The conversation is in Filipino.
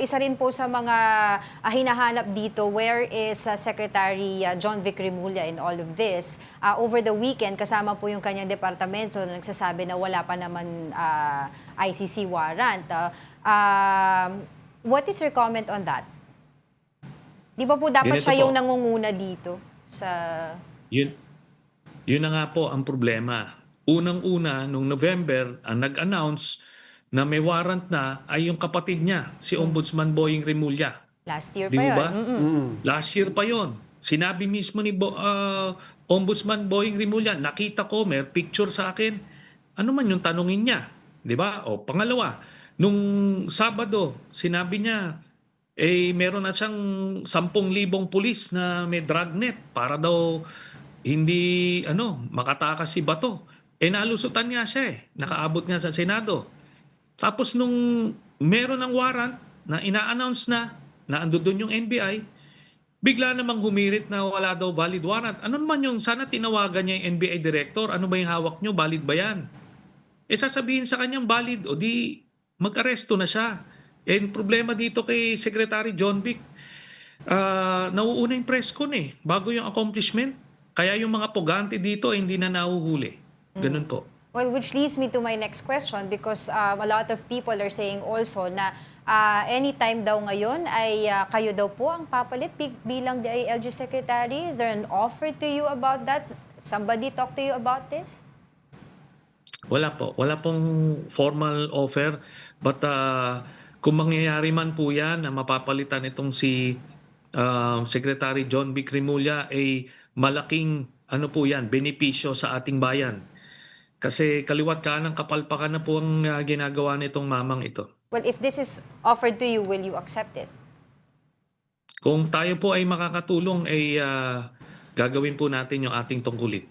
isa rin po sa mga hinahanap dito, where is Secretary John Vic Remulla in all of this? Over the weekend, kasama po yung kanyang departamento na nagsasabi na wala pa naman ICC warrant. What is your comment on that? Di ba po dapat Ganito siya yung po. nangunguna dito sa... Yun na nga po ang problema. Unang-una, nung November, ang nag-announce na may warrant na ay yung kapatid niya, si Ombudsman Boying Remulla. Last year Di pa mo yun. ba? Last year pa yon. Sinabi mismo ni Ombudsman Boying Remulla, nakita ko, may picture sa akin. Ano man yung tanungin niya? Di ba? O pangalawa, nung Sabado, sinabi niya, meron na siyang 10,000 pulis na may dragnet para daw hindi makatakas si Bato. Nalusutan nga siya Nakaabot nga sa Senado. Tapos nung meron ng warrant na ina-announce na ando doon yung NBI, bigla namang humirit na wala daw valid warrant. Ano naman yung sana tinawagan niya yung NBI director, ano ba yung hawak niyo, valid ba yan? Sasabihin sa kanyang valid, o di mag-aresto na siya. Problema dito kay Secretary John Vic, nauuna yung press con bago yung accomplishment. Kaya yung mga pugante dito hindi na nahuhuli. Ganun po. Well, which leads me to my next question, because a lot of people are saying also na anytime daw ngayon ay kayo daw po ang papalit bilang DILG Secretary. Is there an offer to you about that? Somebody talk to you about this? Wala po. Wala pong formal offer. But kung mangyayari man po yan na mapapalitan itong si Secretary John Vic Remulla, ay malaking po yan, benepisyo sa ating bayan. Kasi kaliwat kanan kapalpakan na po ang ginagawa nitong mamang ito. Well, if this is offered to you, will you accept it? Kung tayo po ay makakatulong, gagawin po natin yung ating tungkulin.